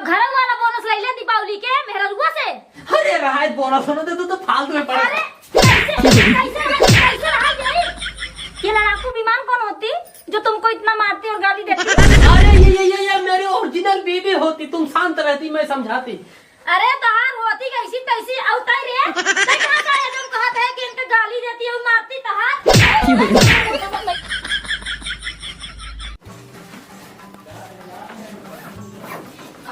अब घर वाला बोनस ले ले दीपावली के मेहरा रुआ से। अरे रहा बोनस होने दे तो फालतू में पड़ा। अरे कैसे रहा गई? ये लड़ाकू विमान कौन होती जो तुमको इतना मारती और गाली देती? अरे ये मेरी ओरिजिनल बीवी होती, तुम शांत रहती मैं समझाती। अरे तहार होती कैसी तैसी अवतार रे। मैं कहां से आया तुम कहत है कि इनके गाली देती और मारती तहार।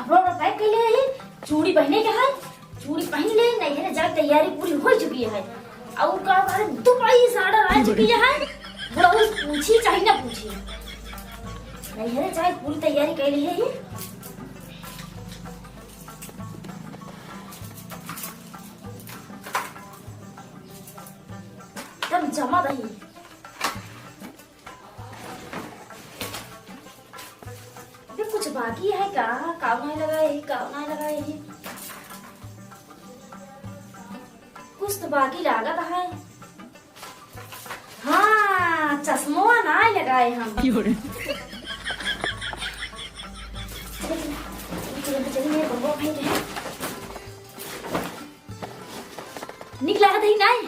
कपड़ा पैक कर ले है, चूड़ी पहने के है, चूड़ी पहन ले नहीं है जा तैयारी पूरी हो चुकी है। और का बारे दुबई साड़ा आ चुकी है। थोड़ा पूछी चाहिए ना पूछी नहीं है चाहे पूरी तैयारी कर ली है ये। तब जमा रही कुछ बाकी है का काम नहीं लगाए कुछ तो बाकी लागत है। हाँ चश्मा नहीं लगाए हम। निकला ही नहीं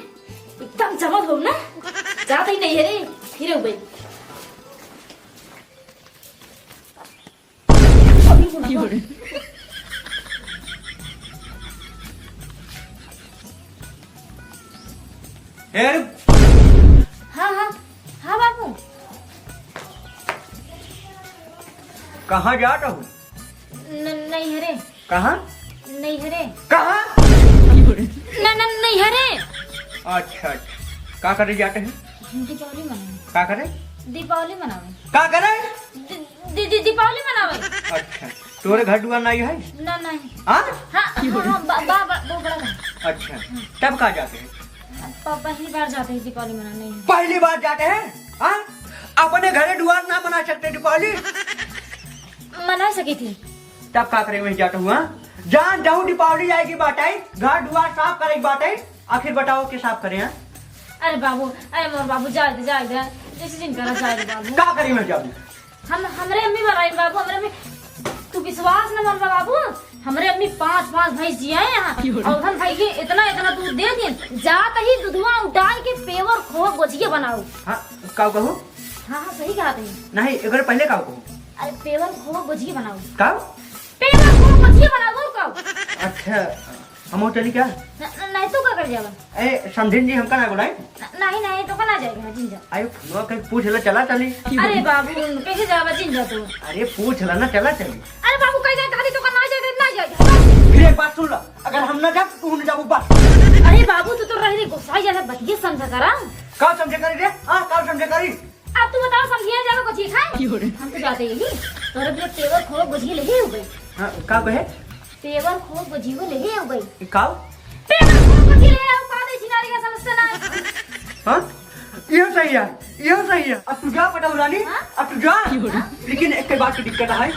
एकदम चमक हो ना जाता ही नहीं है रे फिर हो गई। हाँ बाबू कहाँ जाता हूँ? नहीं हरे कहाँ नहीं हरे कहाँ नहीं हरे। अच्छा क्या करे जाते हैं? दीपावली मनावे। क्या करे? दीपावली मनावे। क्या करे? दीपावली मनावे। अच्छा तोरे घर दुआर नहीं है? नहीं हाँ वो बड़ा। अच्छा तब कहाँ जाते हैं? पहली बार जाते हैं दीपावली मनाने। पहली बार जाते हैं? हाँ अपने घरे दुआर ना बना सकते दीपावली? मना सकी थी तब क्या करे मैं जाता हूँ? जान जाऊँ दीपावली जाएगी बात आई, घर दुआर साफ करे बात आई, आखिर बताओ के साफ करे? अरे मोर बाबू जाए दे जैसे दिन करा जाए दे बाबू। क्या करी मैं जाऊँ? हमरे अम्मी बनाई बाबू, हमरे अम्मी तू विश्वास न मन बाबू, हमरे अम्मी 5 भैंस जी है यहाँ और हम भाई इतना दूध दे दिए जात ही दूधवा उडाल के पेवर खो गोजिया बनाओ। हाँ का कहूँ? हाँ सही कहा थे। नहीं एक बार पहले का कहूँ? अरे पेवर खो गोजिया बनाओ। का पेवर खो गोजिया बनाओ का? अच्छा हम चली क्या? नहीं तो क्या कर जाएगा? ए समझिन जी हमका ना बोलाई? नहीं तो कना जाएगा जिंजा। आयो फुलवा कहीं पूछ ला चला चली। अरे बाबू कैसे जावा जिंजा तू? अरे पूछ ला ना चला चली। अरे बाबू कहीं जाए दादी तो कना जाएगा। फिर एक बात सुन ला, अगर हम ना जा तू न जाबू बस। अरे बाबू तू तो रह रही गुस्सा ज्यादा बतिया समझा करा। का समझे करी रे? हां का समझे करी? अब तू बताओ समझिए जावा कुछ खाए? हम तो जाते यही तोरे भी पेवर खो गोजिया ले हो गई। हां का कहे? पेवर खो गोजिया ले हो गई। का पेवर खो गोजिया ले आओ का दे छिनारी का समस्या ना। हां ये सही है। अब तू जा पटाऊ रानी, अब तू जा। लेकिन एक बात की दिक्कत है,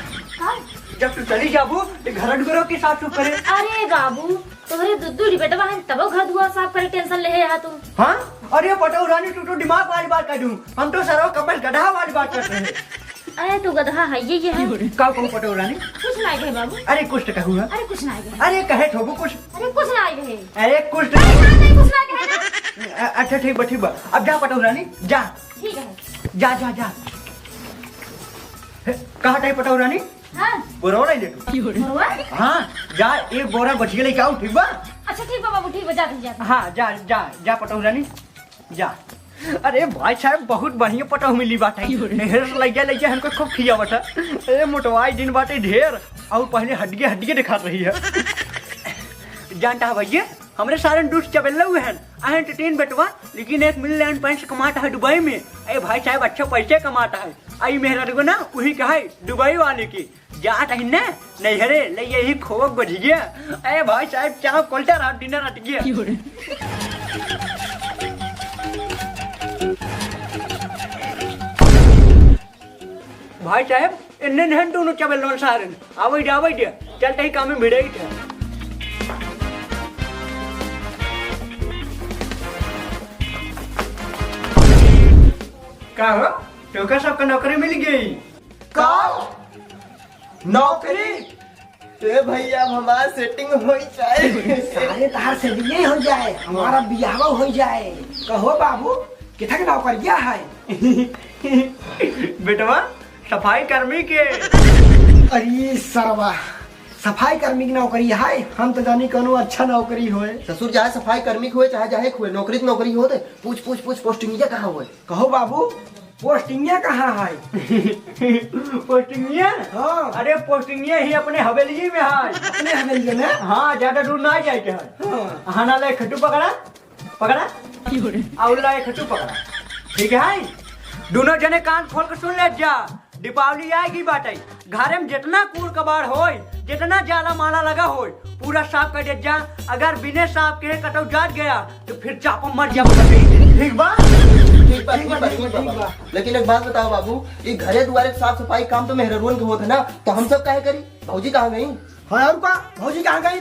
जब तू चली जाबू तो घर दुआरों के साथ चुप करे। अरे बाबू तोरे दुद्दू बेटवा है तब घर दुआर साफ करे टेंशन ले है तू। हाँ अरे पटाऊ रानी तू तो दिमाग वाली बात कर दूं, हम तो सरो कपल गधा वाली बात कर रहे हैं। अरे तू गधा है ये है। का कहूँ पटाऊ रानी? कुछ नहीं कहे बाबू। अरे कुछ तो कहूँ। अरे कुछ नहीं कहे। अरे कहे ठोबू कुछ। अरे कुछ नहीं कहे। अरे कुछ नहीं कुछ नहीं कहे। अच्छा ठीक बा अब जा पटाऊ रानी जा। ठीक है जा कहाँ टाइप पटाऊ रानी? हाँ बोरा नहीं ले तू? हाँ जा एक बोरा बच गया क्या ठीक बा? अच्छा ठीक बा बाबू ठीक बा जा। हाँ जा पटाऊ रानी जा। अरे भाई साहब बहुत बढ़िया पटाऊ मिली बात है, ढेर लगे हमको खूब खिया बटा। अरे मोटवाई दिन बाटे ढेर और पहले हड्डी दिखा रही है। जानता है भैया हमारे सारे दोस्त चबेले हुए हैं आए एंटरटेन बेटवा, लेकिन एक मिलियन पैसे कमाता है दुबई में। अरे भाई साहब अच्छा पैसे कमाता है। आई मेहरा ना वही कहा दुबई वाले की जाट है ना नहीं हरे ले यही खोक बज गया। अरे भाई साहब चाह कोल्टर रात डिनर हट गया। भाई साहब इन्ने नहीं दोनों चबेल सारे आवे दे चलते ही काम में भिड़े ही थे। का हो टोका सबका नौकरी मिल गई? का नौकरी ए भैया अब हमारा सेटिंग हो जाए। सारे तहार से बिये हो जाए, हमारा बियाह हो जाए। कहो बाबू कितना के नौकर गया है? बेटवा सफाई कर्मी के। अरे सरवा, सफाई कर्मी की नौकरी है? हम तो जानी कोनो अच्छा नौकरी होए। ससुर चाहे सफाई कर्मी हुए चाहे जाहे हुए नौकरी तो नौकरी होते। पूछ पूछ पूछ पोस्टिंग कहाँ हुए? कहो बाबू पोस्टिंग कहाँ है? पोस्टिंगिया? हाँ। अरे पोस्टिंगिया ही अपने हवेली में है। अपने हवेली में? हाँ, ज्यादा दूर ना जाए के है। हाँ। हाना ले खट्टू पकड़ा और लाए खट्टू पकड़ा, ठीक है? दोनों जने कान खोल के सुन ले जा। दीपावली आएगी बाटे, घरे में जितना कूड़ कबाड़ होय, जितना जाला माला लगा होय, पूरा साफ कर दे जा। अगर बिना साफ के कटौ जाट गया तो फिर चापा मर जा। ठीक बा? ठीक बा। लेकिन एक बात बताओ बाबू, ये घरे दुआरे साफ सफाई काम तो मेहरबान के होते ना, तो हम सब काहे करी? भौजी कहाँ गई? हाँ और का भौजी कहाँ गई?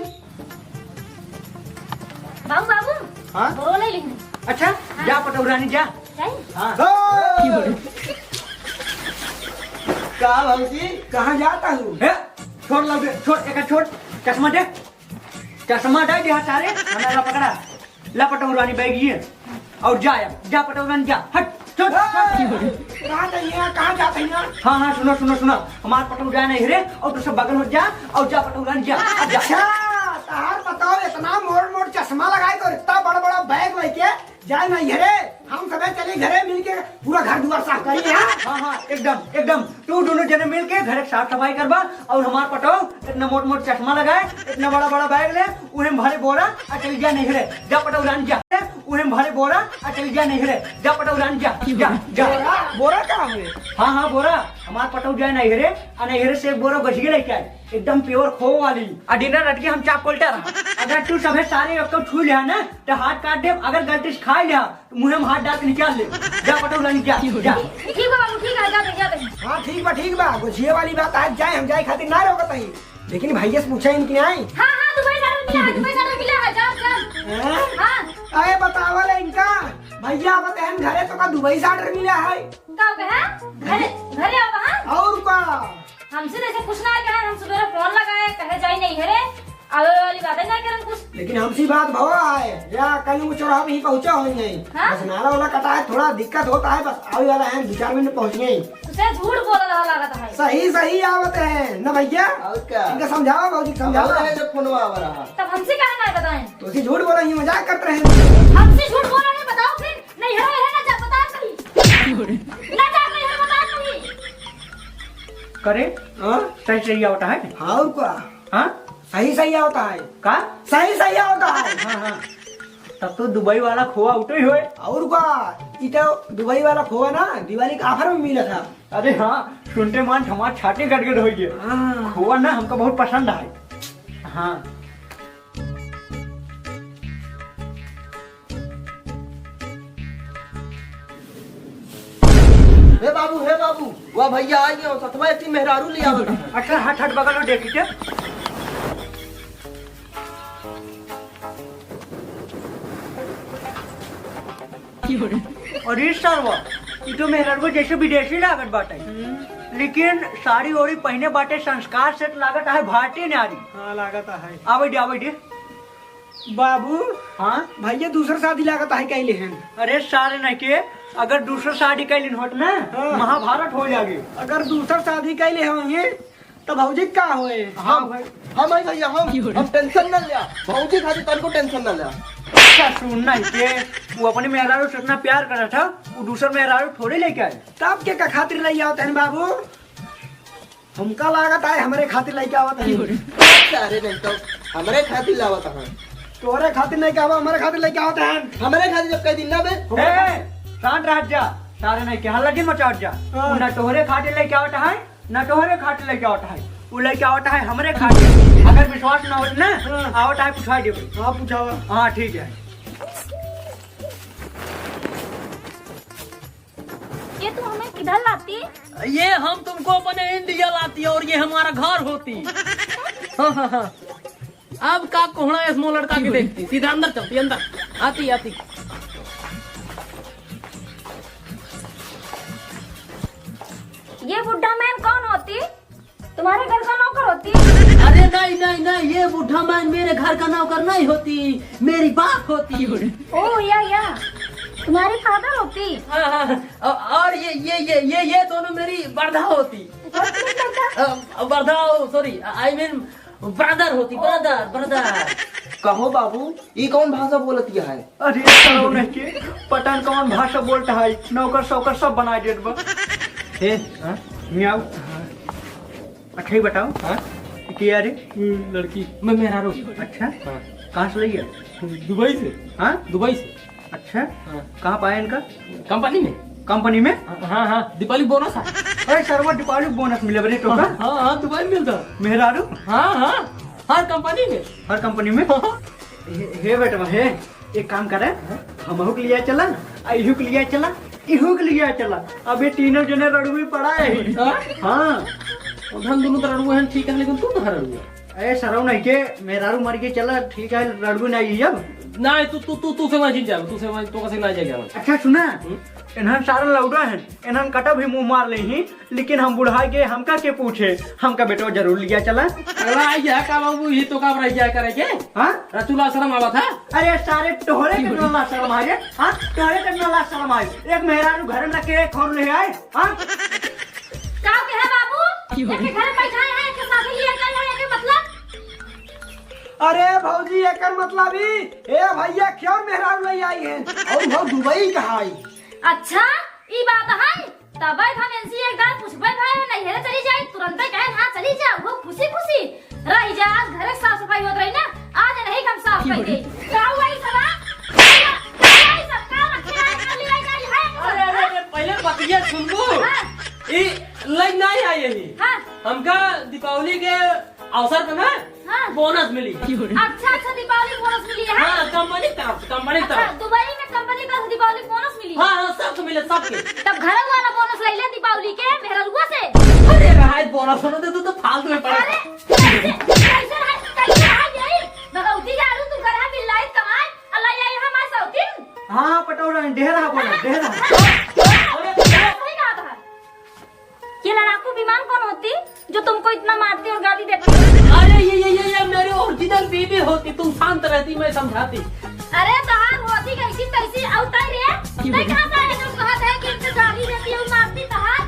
बाबू बाबू हाँ? बोरो ले लेंगे। अच्छा जा पटौरानी जा। हाँ। कहा भौजी? कहाँ जाता हूँ? हे, छोड़ लो बे, छोड़ एक छोड़। चश्मा दे, चश्मा दे दिया सारे। हमारा पकड़ा ला पटौरानी बैगी है और जा पटौरानी जा। हट छोड़। कहाँ जाते हैं? हाँ हाँ सुनो सुनो सुनो, हमारे पटौरा नहीं रे, और तू सब बगल में जा और जा पटौरानी जा। अब जा। अच्छा तार बताओ, इतना मोड़ मोड़ चश्मा लगाए तो इतना बड़ा बड़ा बैग लेके जाए नहीं घरे? हम सब चले घरे मिलके पूरा घर दुआर साफ करिए। हाँ हाँ एकदम एकदम, तू दोनों जने मिल के घर साफ सफाई करवा और हमार पटो इतना मोट मोट चश्मा लगाए, इतना बड़ा बड़ा बैग ले, उन्हें भरे बोरा और चल जा नहीं घरे। जा पटौरानी जा, उन्हें भरे बोरा और चल जा नहीं घरे। जा पटौरानी जा जा। बोरा कहाँ हुए? हाँ हाँ बोरा हमार पटौ जाए नहीं घरे, और नहीं घरे से एक बोरा बच लेके आए, एकदम प्योर खो वाली। और डिनर रट के हम चाप कोल्टा रहा। अगर तू सब सारे छू लिया ना तो हाथ काट दे, अगर गलती से खा लिया तो मुँह में हाथ डाल के निकाल ले। जा पटौरानी जा जा। ठीक है बाबू, ठीक है, जा। हाँ ठीक बा गुझिए वाली बात आज जाए, हम जाए खातिर ना रोकत ही, लेकिन भैया से पूछा इनकी आई। हाँ दुबई सारा मिला है, जा। हाँ अरे बतावल इनका भैया बतहन घरे तो का दुबई से ऑर्डर मिला है। घरे आओ। हाँ और का हमसे जैसे कुछ ना कहे, हम सुबह फोन लगाए कहे जाई नहीं घरे आवे वाली बातें ना करें कुछ। लेकिन हमसी बात भवा है या कल वो चौराहा पे ही पहुंचा हो नहीं। हाँ? बस नाला वाला कटा है, थोड़ा दिक्कत होता है, बस आवे वाला है 2-4 मिनट पहुंच गए। तुझे झूठ बोल रहा लगता है। सही आवत है ना भैया? और क्या? इनका समझाओ भौजी समझाओ। जब फोनवा आ रहा तब हमसे कहे ना बताएं? तो उसी झूठ बोला ही मजाक करते रहे। हमसे झूठ बोल रहे हैं, बताओ फिर। नहीं है ना, जा बता सही ना, जा नहीं है बता सही करे। हाँ सही होता है। हाँ और का हाँ सही होता है का सही होता है। हाँ हाँ, तब तो दुबई वाला खोआ उठे हुए। और का इटा दुबई वाला खोआ ना दिवाली का ऑफर में मिला था। अरे हाँ, सुनते मान हमारे छाती गड़गड़ हो गए। हाँ। खोआ ना हमको बहुत पसंद है। हाँ हे बाबू वह भैया आ गया सतवा इतनी मेहरारू लिया बता। अच्छा हट बगल में देखी थे। अरे सरवा ये तो मेहरारू जैसे विदेशी लागत बाटे, लेकिन साड़ी ओड़ी पहने बाटे संस्कार से लागत है भारतीय नारी। हाँ लागत है। आवे दे। बाबू हाँ भैया दूसरा शादी लागत है कैले हैं। अरे सारे नहीं के, अगर दूसरा शादी कैलिन होत ना हाँ। महाभारत हो जाएगी। अगर दूसरा शादी कैले होंगे तो भौजी का होए? हाँ भाई हम आई भैया हम टेंशन न लिया, भौजी खाती तन को टेंशन न लिया। क्या सुनना ही के, वो अपने मेहरारू से इतना प्यार कर रहा था, वो दूसरा मेहरारू थोड़ी लेके आए। तब के का खातिर ले आवत है बाबू? हमका लागत है हमारे खातिर लेके आवत है। अरे नहीं तो हमारे खातिर लावत है, तोरे खातिर नहीं आवा, हमारे खातिर लेके आवत है। हमारे खातिर जब कई दिन ना बे। शांत रह जा, सारे नहीं के हल्ला दिन मचावत जा। हाँ। ना तोहरे खातिर लेके आवत है, ना तोहरे खातिर लेके आवत है, वो लेके आवत है हमरे खातिर। अगर विश्वास ना हो ना हाँ। आवत है पूछा देबे। हाँ पूछावा। हाँ ठीक है। ये तू हमें किधर लाती? ये हम तुमको अपने इंडिया लाती और ये हमारा घर होती। हाँ हाँ हाँ, अब का कोहड़ा इस मो लड़का के देखती, सीधा अंदर चलती, अंदर आती। ये बुढ़ा मैन कौन होती? तुम्हारे घर का नौकर होती? अरे ना नहीं नहीं नहीं, ये बूढ़ा मैन मेरे घर का नौकर नहीं होती, मेरी बाप होती। ओ या तुम्हारी फादर होती। हाँ हाँ, और ये दोनों मेरी बरधा होती। बरधा, सॉरी, आई मीन ब्रदर होती, ब्रदर। कहो बाबू, ये कौन भाषा बोलती है? अरे करो नहीं के पटन कौन भाषा बोलता है, नौकर सौकर सब बना देत बा। हे मियाँ, अच्छा ही बताओ, हाँ क्या रे? लड़की मैं मेरा रो। अच्छा, कहाँ से लाई है? दुबई से। हाँ दुबई से। अच्छा, कहाँ पाया इनका? कंपनी में। कंपनी में? हाँ हाँ, दीपावली बोनस है। अरे सर्व दीपावली बोनस मिले बरे तो का? हाँ हाँ, दुबई में मिलता। मेहरारू? हाँ हाँ, हर कंपनी में। हर कंपनी में? हे बेटवा हे, एक काम करे, हमहू के लिए चला, इहू के लिए चला, इहू के लिए चला। अब ये तीनों जने रड़ुई पड़ा है। हाँ, उधर दोनों तो रड़ुए हैं, ठीक है, लेकिन तू कहाँ रड़ुआ? अरे सरव नहीं के मेहरारू मर के चला, ठीक है, रड़ुई नहीं है अब। नहीं, तू से वहाँ जीत जाएगा, तू से वहाँ तो कैसे नहीं जाएगा। अच्छा सुना, इन्हन सारा लौटा है, इन्हन कटा भी मुंह मार ले ही, लेकिन हम बुढ़ाई के हमका के पूछे, हमका बेटो जरूर लिया चला। अगला आई गया का बाबू, ये तो काम रह गया करेंगे। हाँ, रचुला शर्म आवा था। अरे सारे टोहरे के नला शर्म आए। हाँ, टोहरे के नला शर्म आए। एक मेहरारू घर में रखे, एक और ले आए। हाँ, का के है बाबू? एक के घर बैठाए हैं, एक के शादी लिए कर है, एक मतलब। अरे भौजी एकर मतलब ही, ए भैया क्यों मेहरारू ले आई है और वो दुबई कहाँ आई? अच्छा ई बात है, तब हम इनसे एक बार पूछबे भाई नहीं है चली जाए, तुरंत कहे हां चली जा, वो खुशी खुशी रह जा। घर के साफ सफाई होत रही ना, आज नहीं हम साफ कर दे। का हुई सवा सब का रखे है, ले जाई है। अरे पहले बतिया सुन लो, ये लाइन नहीं आई यही। हां, हमका दीपावली के अवसर पे ना बोनस मिली। अच्छा दीपावली बोनस मिली है। हाँ, कंपनी तरफ से, कंपनी तरफ। दुबई में कंपनी का दीपावली बोनस मिली। हाँ हाँ, सबको मिले, सबके। तब घर वाला बोनस ले ले दीपावली के मेहरुआ से। अरे रहायत बोनस होने दे तो फालतू में पड़ा। अरे कैसे है यही भगवती गालू तू घर मिल लायक कमाए अल्लाह ये हमारे सौतीन। हाँ पटोरा ढेरा बोला ढेरा। सही कहा था। ये लड़ाकू विमान कौन होती जो तुमको इतना मारती और गाली देती? अरे ये मेरी ओरिजिनल बीवी होती, तुम शांत रहती, मैं समझाती। अरे तहार होती कैसी तैसी अवतार रे, नहीं कहा था जो कहत है कि इनसे गाली देती है और मारती तहार।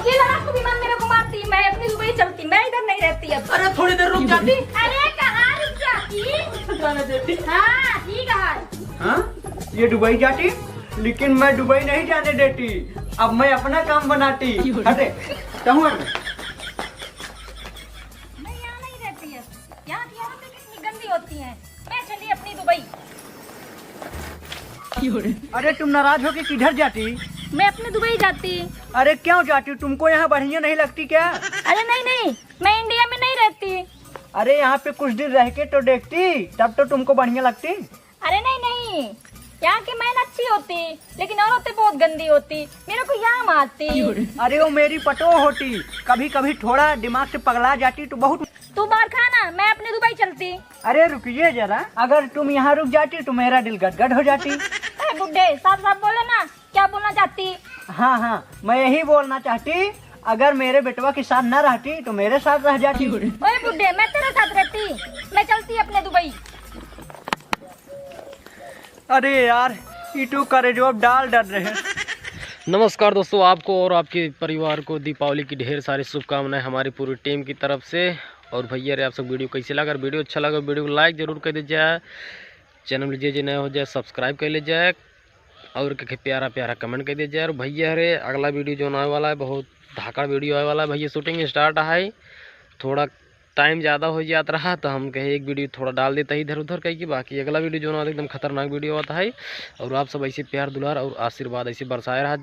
ये लड़ाकू विमान मेरे को मारती, मैं अपनी दुबई चलती, मैं इधर नहीं रहती अब। अरे थोड़ी देर रुक जाती। अरे कहाँ रुक जाती? जाने देती। हाँ ठीक है। हाँ, ये दुबई जाती, लेकिन मैं दुबई नहीं जाने देती, अब मैं अपना काम बनाती। हटे कहूँ मैं यहाँ नहीं रहती है, यहाँ की औरतें कितनी गंदी होती हैं। मैं चली अपनी दुबई। अरे तुम नाराज हो के किधर जाती? मैं अपनी दुबई जाती। अरे क्यों जाती, तुमको यहाँ बढ़िया नहीं लगती क्या? अरे नहीं, मैं इंडिया में नहीं रहती। अरे यहाँ पे कुछ दिन रह के तो देखती, तब तो तुमको बढ़िया लगती। अरे नहीं, यहाँ की मैन अच्छी होती, लेकिन औरतें बहुत गंदी होती, मेरे को यहाँ मारती। अरे वो मेरी पटो होती, कभी कभी थोड़ा दिमाग से पगला जाती तो बहुत। तू बाहर खाना, मैं अपनी दुबई चलती। अरे रुकिए जरा, अगर तुम यहाँ रुक जाती तो मेरा दिल गदगद हो जाती। अरे बुड्ढे साफ साफ बोले ना, क्या बोलना चाहती? हाँ हाँ, मैं यही बोलना चाहती, अगर मेरे बेटवा के साथ न रहती तो मेरे साथ रह जाती। ओए बुड्ढे, मैं तेरे साथ रहती, मैं चलती अपने दुबई। अरे यार, इटू करे जो अब डाल डर रहे। नमस्कार दोस्तों, आपको और आपके परिवार को दीपावली की ढेर सारी शुभकामनाएं हमारी पूरी टीम की तरफ से। और भैया रे, आप सब वीडियो कैसे लगा? वीडियो अच्छा लगा वीडियो को लाइक जरूर कर दीजिए, चैनल में जे नया हो जाए सब्सक्राइब कर लीजिए और प्यारा प्यारा कमेंट कर दीजिए। और भैया रे, अगला वीडियो जो आने वाला है बहुत धाकड़ वीडियो आने वाला है भैया। शूटिंग स्टार्ट है, थोड़ा टाइम ज़्यादा हो जाता रहा तो हम कहे एक वीडियो थोड़ा डाल देता ही इधर उधर कहीं की, बाकी अगला वीडियो जो ना एकदम खतरनाक वीडियो आता है। और आप सब ऐसे प्यार दुलार और आशीर्वाद ऐसे बरसाए रहा